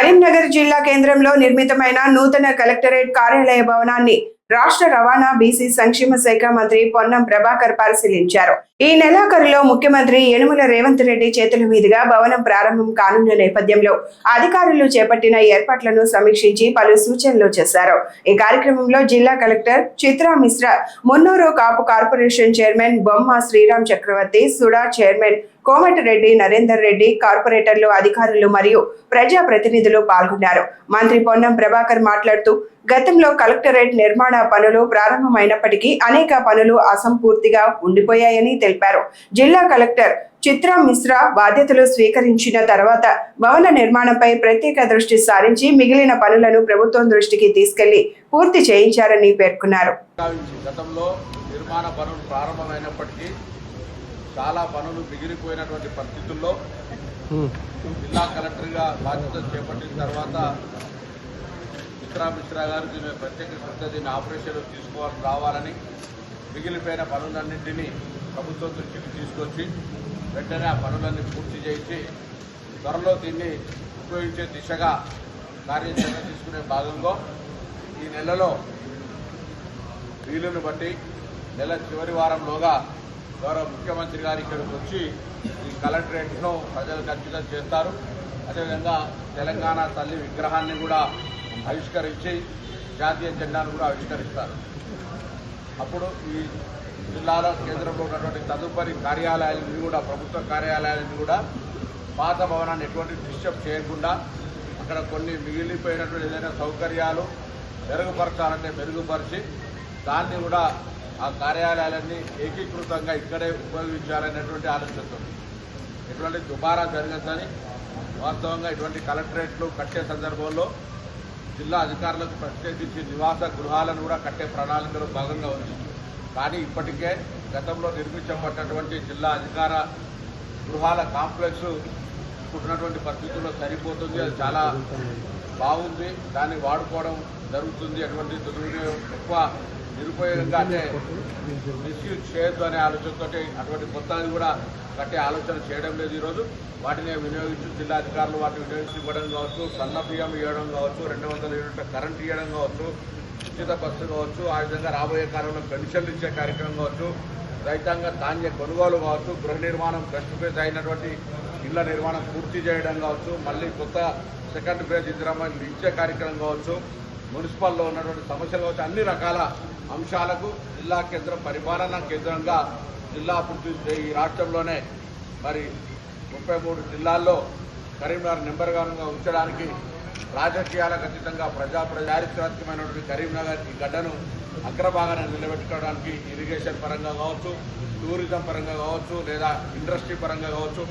కరీంనగర్ జిల్లా కేంద్రంలో నిర్మితమైన నూతన కలెక్టరేట్ కార్యాలయ భవనాన్ని రాష్ట్ర రవాణా బీసీ సంక్షేమ శాఖ మంత్రి పొన్నం ప్రభాకర్ పరిశీలించారు. ఈ నెలాఖరులో ముఖ్యమంత్రి యనుమల రేవంత్ రెడ్డి చేతుల మీదుగా భవనం ప్రారంభం కానున్న నేపథ్యంలో అధికారులు చేపట్టిన ఏర్పాట్లను సమీక్షించి పలు సూచనలు చేశారు. ఈ కార్యక్రమంలో జిల్లా collector Chitra Mishra, Munnuru Kapu corporation chairman బొమ్మ శ్రీరామ్ చక్రవర్తి, సుడా చైర్మన్ కోమటిరెడ్డి నరేందర్ రెడ్డి, కార్పొరేటర్లు, అధికారులు మరియు ప్రజా ప్రతినిధులు పాల్గొన్నారు. మంత్రి పొన్నం ప్రభాకర్ మాట్లాడుతూ, గతంలో కలెక్టరేట్ నిర్మాణ పనులు ప్రారంభమైనప్పటికీ అనేక పనులు అసంపూర్తిగా ఉండిపోయాయని తెలిపారు. జిల్లా కలెక్టర్ చిత్రా మిశ్రా బాధ్యతలు స్వీకరించిన తర్వాత భవన నిర్మాణంపై ప్రత్యేక దృష్టి సారించి మిగిలిన పనులను ప్రభుత్వం దృష్టికి తీసుకెళ్లి పూర్తి చేయించారని పేర్కొన్నారు. గతంలో నిర్మాణ పనులు ప్రారంభమైనప్పటికీ చాలా పనులు మిగిలిపోయినటువంటి పరిస్థితుల్లో జిల్లా కలెక్టర్గా బాధ్యతలు చేపట్టిన తర్వాత చిత్రా మిశ్రా గారు దీని ప్రత్యేక శ్రద్ధ దీన్ని ఆపరేషన్ తీసుకోవాలని రావాలని మిగిలిపోయిన పనులన్నింటినీ ప్రభుత్వం దృష్టికి తీసుకొచ్చి వెంటనే ఆ పనులన్నీ పూర్తి చేయించి త్వరలో దీన్ని ఉపయోగించే దిశగా కార్యాచరణ తీసుకునే భాగంగా ఈ నెలలో వీలును బట్టి నెల చివరి వారంలోగా గౌరవ ముఖ్యమంత్రి గారు ఇక్కడికి వచ్చి ఈ కలెక్టరేట్ను ప్రజలకు అంకితం చేస్తారు. అదేవిధంగా తెలంగాణ తల్లి విగ్రహాన్ని కూడా ఆవిష్కరించి జాతీయ జెండాను కూడా ఆవిష్కరిస్తారు. అప్పుడు ఈ జిల్లాలో కేంద్రంలో ఉన్నటువంటి తదుపరి కార్యాలయాలను కూడా, ప్రభుత్వ కార్యాలయాలను కూడా పాత భవనాన్ని ఎటువంటి డిస్టర్బ్ చేయకుండా అక్కడ కొన్ని మిగిలిపోయినటువంటి ఏదైనా సౌకర్యాలు మెరుగుపరచాలంటే మెరుగుపరిచి దాన్ని కూడా ఆ కార్యాలయాలన్నీ ఏకీకృతంగా ఇక్కడే ఉపయోగించాలనేటువంటి ఆలోచనతో ఎటువంటి దుబారా జరగదని, వాస్తవంగా ఇటువంటి కలెక్టరేట్లు కట్టే సందర్భంలో జిల్లా అధికారులకు ప్రత్యేకించి నివాస గృహాలను కూడా కట్టే ప్రణాళికలో భాగంగా ఉంది. కానీ ఇప్పటికే గతంలో నిర్మించబడినటువంటి జిల్లా అధికార గృహాల కాంప్లెక్స్ ఉన్నటువంటి పరిస్థితుల్లో సరిపోతుంది. అది చాలా బాగుంది, దాన్ని వాడుకోవడం జరుగుతుంది. అటువంటి దుర్వినియోగం ఎక్కువ నిరుపయోగంగా అంటే మిస్యూజ్ చేయొద్దు అనే ఆలోచనతో అటువంటి కొత్తది కూడా కట్టే ఆలోచన చేయడం లేదు. ఈరోజు వాటిని వినియోగించి జిల్లా అధికారులు వాటిని వినియోగించి ఇవ్వడం కావచ్చు, సన్న బియ్యం ఇవ్వడం కావచ్చు, 200 యూనిట్ల కరెంట్ ఇవ్వడం కావచ్చు, ఉచిత బస్సు కావచ్చు, ఆ విధంగా రాబోయే కాలంలో పెన్షన్లు ఇచ్చే కార్యక్రమం కావచ్చు, రైతాంగ ధాన్య కొనుగోలు కావచ్చు, గృహ నిర్మాణం ఫస్ట్ ఫేజ్ అయినటువంటి ఇళ్ల నిర్మాణం పూర్తి చేయడం కావచ్చు, మళ్ళీ కొత్త సెకండ్ ఫేజ్ ఇందిరామని ఇచ్చే కార్యక్రమం కావచ్చు, మున్సిపల్లో ఉన్నటువంటి సమస్యలు కావచ్చు, అన్ని రకాల అంశాలకు జిల్లా కేంద్రం పరిపాలనా కేంద్రంగా జిల్లా అభివృద్ధి ఈ రాష్ట్రంలోనే మరి 33 జిల్లాల్లో కరీంనగర్ నెంబర్ వన్గా ఉంచడానికి రాజకీయాలకు అతీతంగా చారిత్రాత్మకమైనటువంటి కరీంనగర్ ఈ గడ్డను అగ్రభాగాన్ని నిలబెట్టుకోవడానికి ఇరిగేషన్ పరంగా కావచ్చు, టూరిజం పరంగా కావచ్చు, లేదా ఇండస్ట్రీ పరంగా కావచ్చు,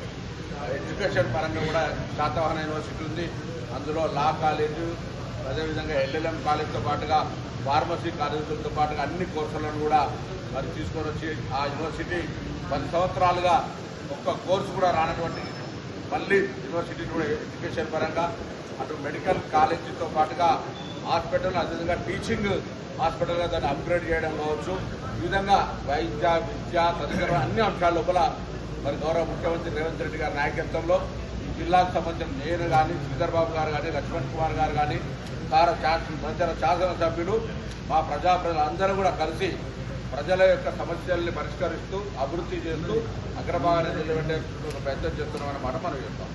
ఎడ్యుకేషన్ పరంగా కూడా శాతవాహన యూనివర్సిటీ ఉంది. అందులో లా కాలేజు, అదేవిధంగా ఎల్ఎల్ఎం కాలేజీతో పాటుగా ఫార్మసీ కాలేజీలతో పాటుగా అన్ని కోర్సులను కూడా మరి తీసుకొని వచ్చి ఆ యూనివర్సిటీ 10 సంవత్సరాలుగా ఒక్క కోర్సు కూడా రానటువంటి మళ్ళీ యూనివర్సిటీ కూడా ఎడ్యుకేషన్ పరంగా అటు మెడికల్ కాలేజీతో పాటుగా హాస్పిటల్, అదేవిధంగా టీచింగ్ హాస్పిటల్గా దాన్ని అప్గ్రేడ్ చేయడం కావచ్చు, ఈ విధంగా వైద్య, విద్య తదితర అన్ని అంశాల లోపల మరి గౌరవ ముఖ్యమంత్రి రేవంత్ రెడ్డి గారి నాయకత్వంలో ఈ జిల్లాకు సంబంధించిన నేను కానీ, శ్రీధర్ బాబు గారు కానీ, లక్ష్మణ్ కుమార్ గారు కానీ, తదితర శాసనసభ్యులు, మా ప్రజలందరూ కూడా కలిసి ప్రజల యొక్క సమస్యల్ని పరిష్కరిస్తూ అభివృద్ధి చేస్తూ అగ్రభాగాన్ని నిలబెట్టే ప్రయత్నం చేస్తున్నామన్నమాట మనం చెప్తాం.